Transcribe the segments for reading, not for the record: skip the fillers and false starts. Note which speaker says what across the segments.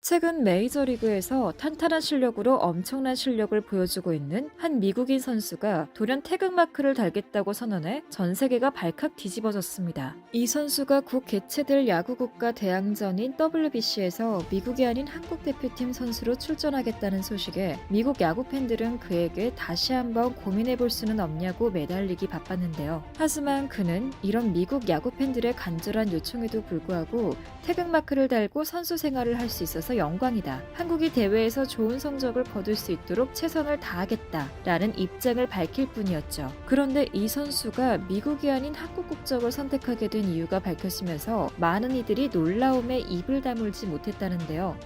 Speaker 1: 최근 메이저리그에서 탄탄한 실력으로 엄청난 실력을 보여주고 있는 한 미국인 선수가 돌연 태극마크를 달겠다고 선언해 전 세계가 발칵 뒤집어졌습니다. 이 선수가 곧 개최될 야구국가 대항전인 WBC에서 미국이 아닌 한국 대표팀 선수로 출전하겠다는 소식에 미국 야구 팬들은 그에게 다시 한번 고민해볼 수는 없냐고 매달리기 바빴는데요. 하지만 그는 이런 미국 야구 팬들의 간절한 요청에도 불구하고 태극마크를 달고 선수 생활을 할 수 있어서 영광이다. 한국이 대회에서 좋은 성적을 거둘 수 있도록 최선을 다하겠다. 라는 입장을 밝힐 뿐이었죠. 그런데 이 선수가 미국이 아닌 한국 국적을 선택하게 된 이유가 밝혀지면서 많은 이들이 놀라움에 입을 다물지 못했다는데요.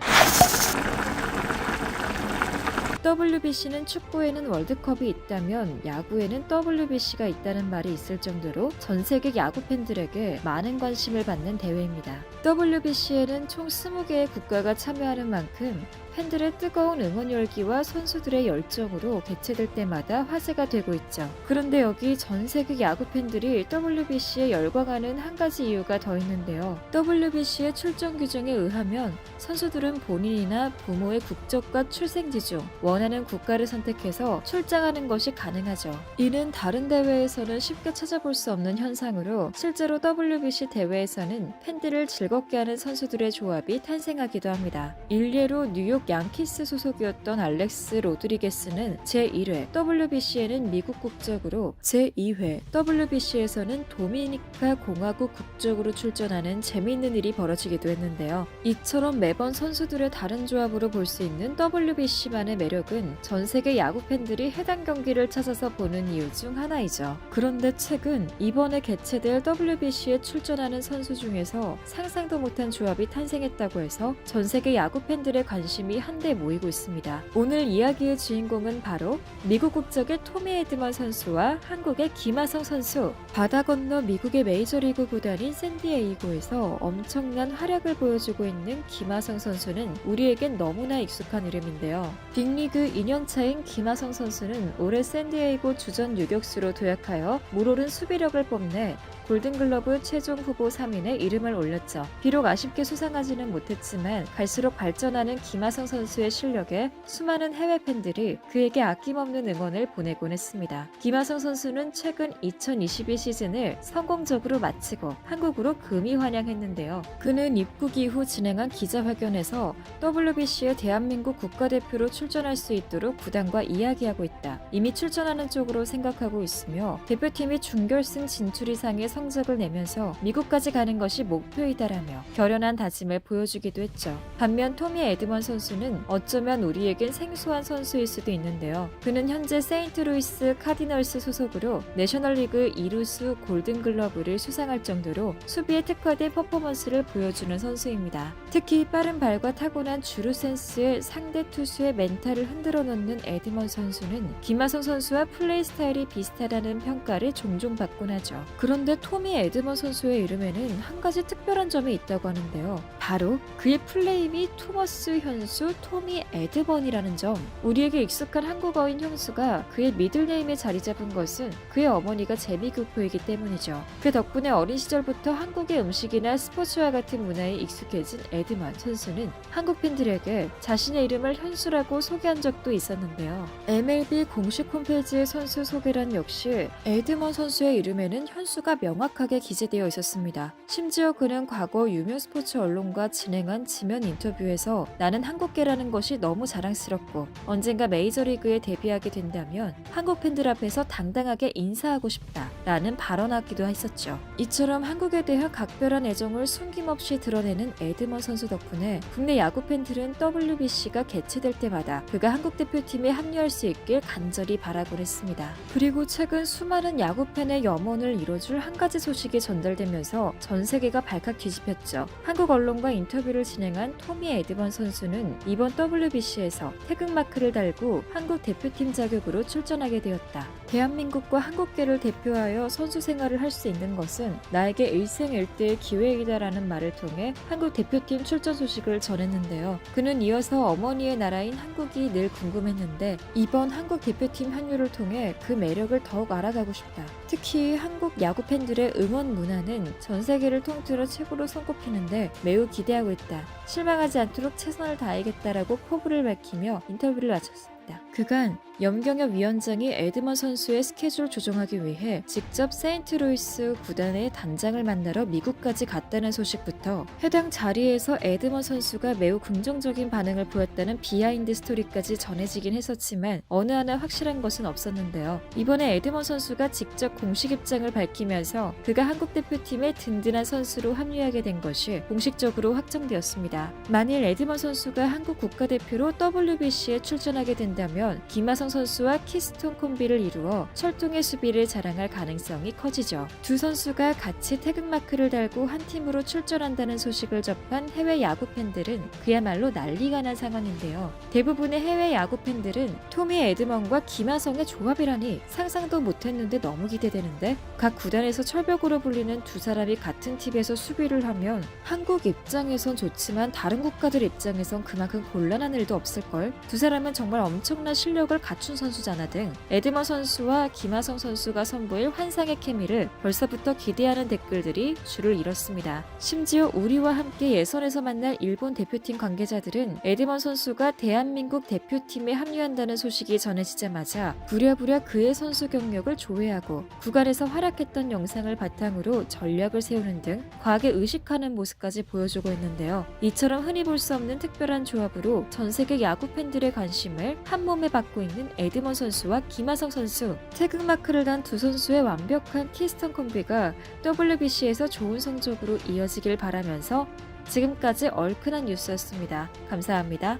Speaker 1: WBC는 축구에는 월드컵이 있다면 야구에는 WBC가 있다는 말이 있을 정도로 전 세계 야구 팬들에게 많은 관심을 받는 대회입니다. WBC에는 총 20개의 국가가 참여하는 만큼 팬들의 뜨거운 응원 열기와 선수들의 열정으로 개최될 때마다 화제가 되고 있죠. 그런데 여기 전 세계 야구 팬들이 WBC에 열광하는 한 가지 이유가 더 있는데요. WBC의 출전 규정에 의하면 선수들은 본인이나 부모의 국적과 출생지 중 원하는 국가를 선택해서 출장하는 것이 가능하죠. 이는 다른 대회에서는 쉽게 찾아볼 수 없는 현상으로 실제로 WBC 대회에서는 팬들을 즐겁게 하는 선수들의 조합이 탄생하기도 합니다. 일례로 뉴욕 양키스 소속이었던 알렉스 로드리게스는 제1회 WBC에는 미국 국적으로, 제2회 WBC에서는 도미니카 공화국 국적으로 출전하는 재미있는 일이 벌어지기도 했는데요. 이처럼 매번 선수들의 다른 조합으로 볼 수 있는 WBC만의 매력은 전 세계 야구 팬들이 해당 경기를 찾아서 보는 이유 중 하나이죠. 그런데 최근 이번에 개최될 WBC에 출전하는 선수 중에서 상상도 못한 조합이 탄생했다고 해서 전 세계 야구 팬들의 관심이 한데 모이고 있습니다. 오늘 이야기의 주인공은 바로 미국 국적의 토미 에드먼 선수와 한국의 김하성 선수. 바다 건너 미국의 메이저리그 구단인 샌디에이고에서 엄청난 활약을 보여주고 있는 김하성 선수는 우리에겐 너무나 익숙한 이름인데요. 빅리그 2년차인 김하성 선수는 올해 샌디에이고 주전 유격수로 도약하여 물오른 수비력을 뽐내 골든글러브 최종 후보 3인에 이름을 올렸죠. 비록 아쉽게 수상하지는 못했지만 갈수록 발전하는 김하성 선수의 실력에 수많은 해외 팬들이 그에게 아낌없는 응원을 보내곤 했습니다. 김하성 선수는 최근 2022 시즌을 성공적으로 마치고 한국으로 금이 환영했는데요. 그는 입국 이후 진행한 기자회견에서 WBC에 대한민국 국가대표로 출전할 수 있도록 구단과 이야기하고 있다. 이미 출전하는 쪽으로 생각하고 있으며 대표팀이 준결승 진출 이상의 성적을 내면서 미국까지 가는 것이 목표이다라며 결연한 다짐을 보여주기도 했죠. 반면 토미 에드먼 선수는 어쩌면 우리에겐 생소한 선수일 수도 있는데요. 그는 현재 세인트루이스 카디널스 소속으로 내셔널리그 2루수 골든글러브를 수상할 정도로 수비에 특화된 퍼포먼스를 보여주는 선수입니다. 특히 빠른 발과 타고난 주루 센스의 상대 투수의 멘탈을 흔들어 놓는 에드먼 선수는 김하성 선수와 플레이 스타일이 비슷하다는 평가를 종종 받곤 하죠. 그런데 토미 에드먼 선수의 이름에는 한 가지 특별한 점이 있다고 하는데요. 바로 그의 플레이미 토머스 현수 토미 에드먼이라는 점. 우리에게 익숙한 한국어인 현수가 그의 미들네임에 자리 잡은 것은 그의 어머니가 제비교포이기 때문이죠. 그 덕분에 어린 시절부터 한국의 음식이나 스포츠와 같은 문화에 익숙해진 에드먼 선수는 한국 팬들에게 자신의 이름을 현수라고 소개한 적도 있었는데요. MLB 공식 홈페이지의 선수 소개란 역시 에드먼 선수의 이름에는 현수가 명확하게 기재되어 있었습니다. 심지어 그는 과거 유명 스포츠 언론과 진행한 지면 인터뷰에서 나는 한국계라는 것이 너무 자랑스럽고 언젠가 메이저리그에 데뷔하게 된다면 한국 팬들 앞에서 당당하게 인사하고 싶다 라는 발언하기도 했었죠. 이처럼 한국에 대한 각별한 애정을 숨김없이 드러내는 에드먼 선수 덕분에 국내 야구 팬들은 WBC가 개최될 때마다 그가 한국 대표팀에 합류할 수 있길 간절히 바라곤 했습니다. 그리고 최근 수많은 야구 팬의 염원을 이뤄줄 한 가지 소식이 전달되면서 전 세계가 발칵 뒤집혔죠. 한국 언론과 인터뷰를 진행한 토미 에드먼 선수는 이번 WBC에서 태극마크를 달고 한국 대표팀 자격으로 출전하게 되었다. 대한민국과 한국계를 대표하여 취업하여 선수 생활을 할 수 있는 것은 나에게 일생일대의 기회이다라는 말을 통해 한국 대표팀 출전 소식을 전했는데요. 그는 이어서 어머니의 나라인 한국이 늘 궁금했는데 이번 한국 대표팀 합류를 통해 그 매력을 더욱 알아가고 싶다. 특히 한국 야구 팬들의 응원 문화는 전 세계를 통틀어 최고로 손꼽히는데 매우 기대하고 있다. 실망하지 않도록 최선을 다하겠다라고 포부를 밝히며 인터뷰를 마쳤습니다. 그간 염경엽 위원장이 에드먼 선수의 스케줄 조정하기 위해 직접 세인트루이스 구단의 단장을 만나러 미국까지 갔다는 소식부터 해당 자리에서 에드먼 선수가 매우 긍정적인 반응을 보였다는 비하인드 스토리까지 전해지긴 했었지만 어느 하나 확실한 것은 없었는데요. 이번에 에드먼 선수가 직접 공식 입장을 밝히면서 그가 한국 대표팀의 든든한 선수로 합류하게 된 것이 공식적으로 확정되었습니다. 만일 에드먼 선수가 한국 국가대표로 WBC에 출전하게 된다면 김하성 선수와 키스톤 콤비를 이루어 철통의 수비를 자랑할 가능성이 커지죠. 두 선수가 같이 태극마크를 달고 한 팀으로 출전한다는 소식을 접한 해외 야구 팬들은 그야말로 난리가 난 상황인데요. 대부분의 해외 야구 팬들은 토미 에드먼과 김하성의 조합이라니 상상도 못했는데 너무 기대되는데 각 구단에서 철벽으로 불리는 두 사람이 같은 팀에서 수비를 하면 한국 입장에선 좋지만 다른 국가들 입장에선 그만큼 곤란한 일도 없을걸. 두 사람은 정말 엄청난 실력을 갖춘 선수잖아 등 에드먼 선수와 김하성 선수가 선보일 환상의 케미를 벌써부터 기대하는 댓글들이 줄을 이뤘습니다. 심지어 우리와 함께 예선에서 만날 일본 대표팀 관계자들은 에드먼 선수가 대한민국 대표팀에 합류한다는 소식이 전해지자마자 부랴부랴 그의 선수 경력을 조회하고 구간에서 활약했던 영상을 바탕으로 전략을 세우는 등 과하게 의식하는 모습까지 보여주고 있는데요. 이처럼 흔히 볼 수 없는 특별한 조합으로 전 세계 야구 팬들의 관심을 한 몸에 받고 있는 에드먼 선수와 김하성 선수. 태극마크를 단 두 선수의 완벽한 키스톤 콤비가 WBC에서 좋은 성적으로 이어지길 바라면서 지금까지 얼큰한 뉴스였습니다. 감사합니다.